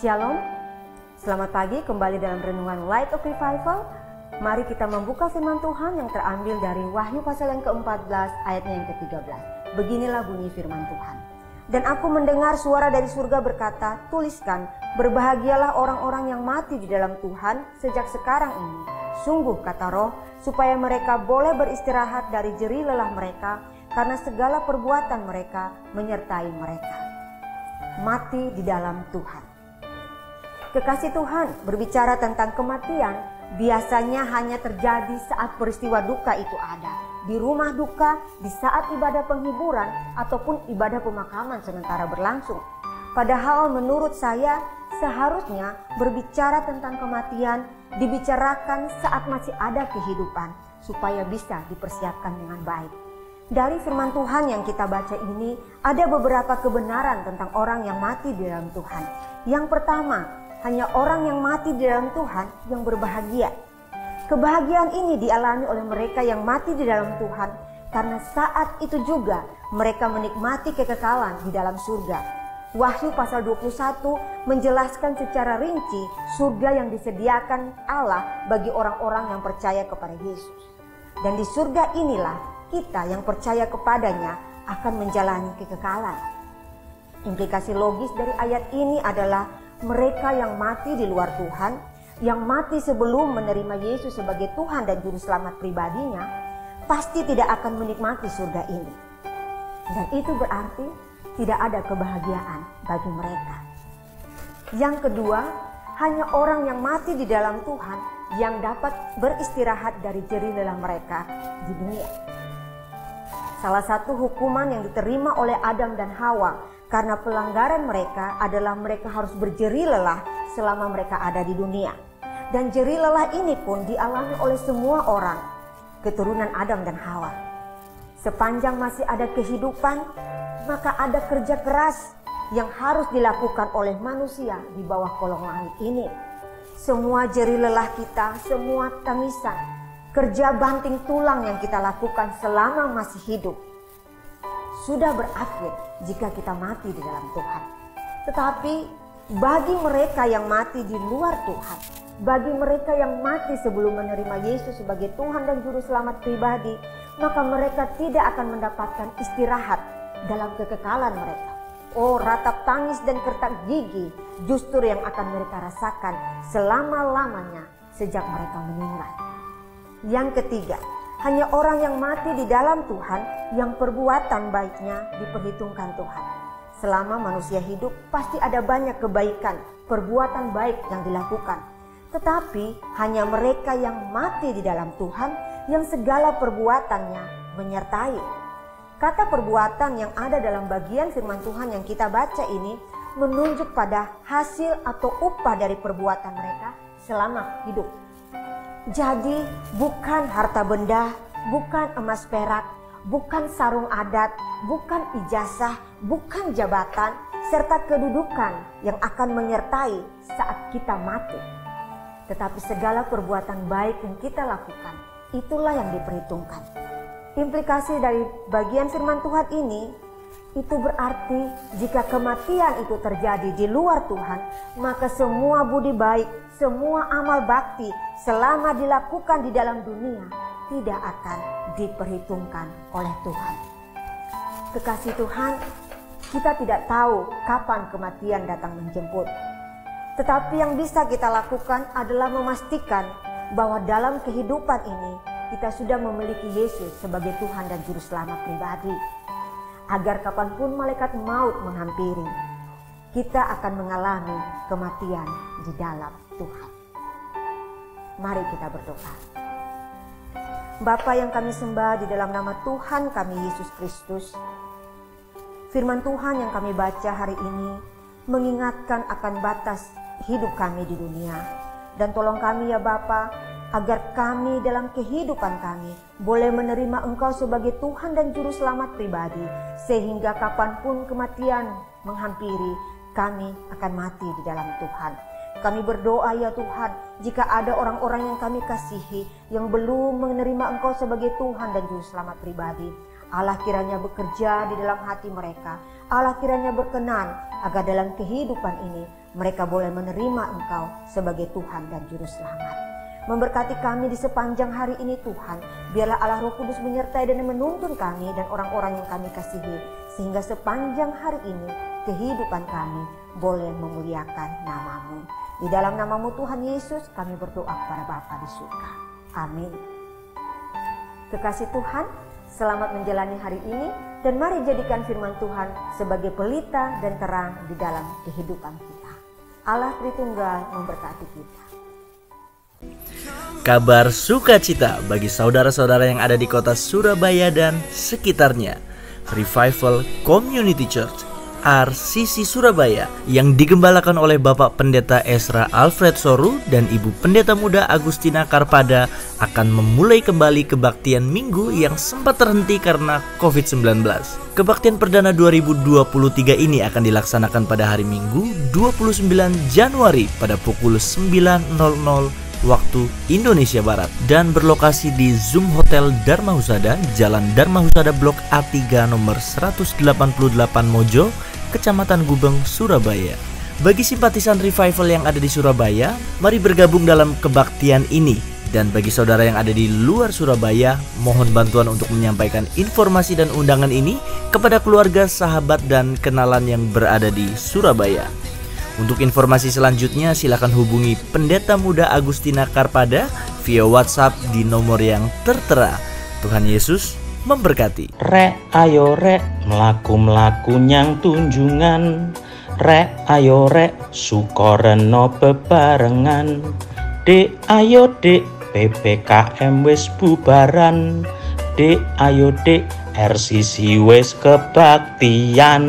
Shalom, selamat pagi kembali dalam renungan Light of Revival. Mari kita membuka firman Tuhan yang terambil dari Wahyu pasal yang ke-14 ayatnya yang ke-13. Beginilah bunyi firman Tuhan. Dan aku mendengar suara dari surga berkata, tuliskan, berbahagialah orang-orang yang mati di dalam Tuhan sejak sekarang ini. Sungguh kata Roh, supaya mereka boleh beristirahat dari jerih lelah mereka, karena segala perbuatan mereka menyertai mereka. Mati di dalam Tuhan. Kekasih Tuhan, berbicara tentang kematian biasanya hanya terjadi saat peristiwa duka itu ada. Di rumah duka, di saat ibadah penghiburan, ataupun ibadah pemakaman sementara berlangsung. Padahal menurut saya, seharusnya berbicara tentang kematian dibicarakan saat masih ada kehidupan, supaya bisa dipersiapkan dengan baik. Dari firman Tuhan yang kita baca ini, ada beberapa kebenaran tentang orang yang mati di dalam Tuhan. Yang pertama, hanya orang yang mati di dalam Tuhan yang berbahagia. Kebahagiaan ini dialami oleh mereka yang mati di dalam Tuhan, karena saat itu juga mereka menikmati kekekalan di dalam surga. Wahyu pasal 21 menjelaskan secara rinci surga yang disediakan Allah bagi orang-orang yang percaya kepada Yesus. Dan di surga inilah kita yang percaya kepadanya akan menjalani kekekalan. Implikasi logis dari ayat ini adalah mereka yang mati di luar Tuhan, yang mati sebelum menerima Yesus sebagai Tuhan dan Juru Selamat pribadinya, pasti tidak akan menikmati surga ini. Dan itu berarti tidak ada kebahagiaan bagi mereka. Yang kedua, hanya orang yang mati di dalam Tuhan yang dapat beristirahat dari jerih lelah mereka di dunia. Salah satu hukuman yang diterima oleh Adam dan Hawa karena pelanggaran mereka adalah mereka harus berjerih lelah selama mereka ada di dunia. Dan jerih lelah ini pun dialami oleh semua orang, keturunan Adam dan Hawa. Sepanjang masih ada kehidupan, maka ada kerja keras yang harus dilakukan oleh manusia di bawah kolong langit ini. Semua jerih lelah kita, semua tangisan, kerja banting tulang yang kita lakukan selama masih hidup, sudah berakhir jika kita mati di dalam Tuhan. Tetapi bagi mereka yang mati di luar Tuhan, bagi mereka yang mati sebelum menerima Yesus sebagai Tuhan dan Juru Selamat pribadi, maka mereka tidak akan mendapatkan istirahat dalam kekekalan mereka. Oh, ratap tangis dan kertak gigi justru yang akan mereka rasakan selama-lamanya sejak mereka meninggal. Yang ketiga, hanya orang yang mati di dalam Tuhan yang perbuatan baiknya diperhitungkan Tuhan. Selama manusia hidup pasti ada banyak kebaikan, perbuatan baik yang dilakukan. Tetapi hanya mereka yang mati di dalam Tuhan yang segala perbuatannya menyertai. Kata perbuatan yang ada dalam bagian firman Tuhan yang kita baca ini menunjuk pada hasil atau upah dari perbuatan mereka selama hidup. Jadi bukan harta benda, bukan emas perak, bukan sarung adat, bukan ijazah, bukan jabatan, serta kedudukan yang akan menyertai saat kita mati. Tetapi segala perbuatan baik yang kita lakukan, itulah yang diperhitungkan. Implikasi dari bagian firman Tuhan ini, itu berarti jika kematian itu terjadi di luar Tuhan, maka semua budi baik, semua amal bakti selama dilakukan di dalam dunia tidak akan diperhitungkan oleh Tuhan. Kekasih Tuhan, kita tidak tahu kapan kematian datang menjemput. Tetapi yang bisa kita lakukan adalah memastikan bahwa dalam kehidupan ini kita sudah memiliki Yesus sebagai Tuhan dan Juru Selamat pribadi. Agar kapanpun malaikat maut menghampiri, kita akan mengalami kematian di dalam Tuhan. Mari kita berdoa. Bapa yang kami sembah di dalam nama Tuhan kami Yesus Kristus, firman Tuhan yang kami baca hari ini mengingatkan akan batas hidup kami di dunia. Dan tolong kami ya Bapa, agar kami dalam kehidupan kami boleh menerima Engkau sebagai Tuhan dan Juru Selamat pribadi, sehingga kapanpun kematian menghampiri, kami akan mati di dalam Tuhan. Kami berdoa ya Tuhan, jika ada orang-orang yang kami kasihi yang belum menerima Engkau sebagai Tuhan dan Juru Selamat pribadi, Allah kiranya bekerja di dalam hati mereka. Allah kiranya berkenan agar dalam kehidupan ini mereka boleh menerima Engkau sebagai Tuhan dan Juru Selamat. Memberkati kami di sepanjang hari ini Tuhan. Biarlah Allah Roh Kudus menyertai dan menuntun kami dan orang-orang yang kami kasihi. Sehingga sepanjang hari ini kehidupan kami boleh memuliakan nama-Mu. Di dalam nama-Mu Tuhan Yesus kami berdoa kepada Bapa di surga. Amin. Kekasih Tuhan, selamat menjalani hari ini dan mari jadikan firman Tuhan sebagai pelita dan terang di dalam kehidupan kita. Allah Tritunggal memberkati kita. Kabar sukacita bagi saudara-saudara yang ada di kota Surabaya dan sekitarnya. Revival Community Church RCC Surabaya yang digembalakan oleh Bapak Pendeta Ezra Alfred Soru dan Ibu Pendeta Muda Agustina Karpada akan memulai kembali kebaktian minggu yang sempat terhenti karena COVID-19. Kebaktian perdana 2023 ini akan dilaksanakan pada hari Minggu 29 Januari pada pukul 9.00 waktu Indonesia Barat dan berlokasi di Zoom Hotel Dharma Husada, Jalan Dharma Husada Blok A3 nomor 188 Mojo, Kecamatan Gubeng, Surabaya. Bagi simpatisan Revival yang ada di Surabaya, mari bergabung dalam kebaktian ini. Dan bagi saudara yang ada di luar Surabaya, mohon bantuan untuk menyampaikan informasi dan undangan ini kepada keluarga, sahabat, dan kenalan yang berada di Surabaya. Untuk informasi selanjutnya silakan hubungi Pendeta Muda Agustina Karpada via WhatsApp di nomor yang tertera. Tuhan Yesus memberkati. Rek ayo rek mlaku-mlaku nyang tunjungan. Rek ayo rek sukoreno bebarengan. Dek ayo dek PPKM wis bubaran. Dek ayo dek RCC wis kebaktian.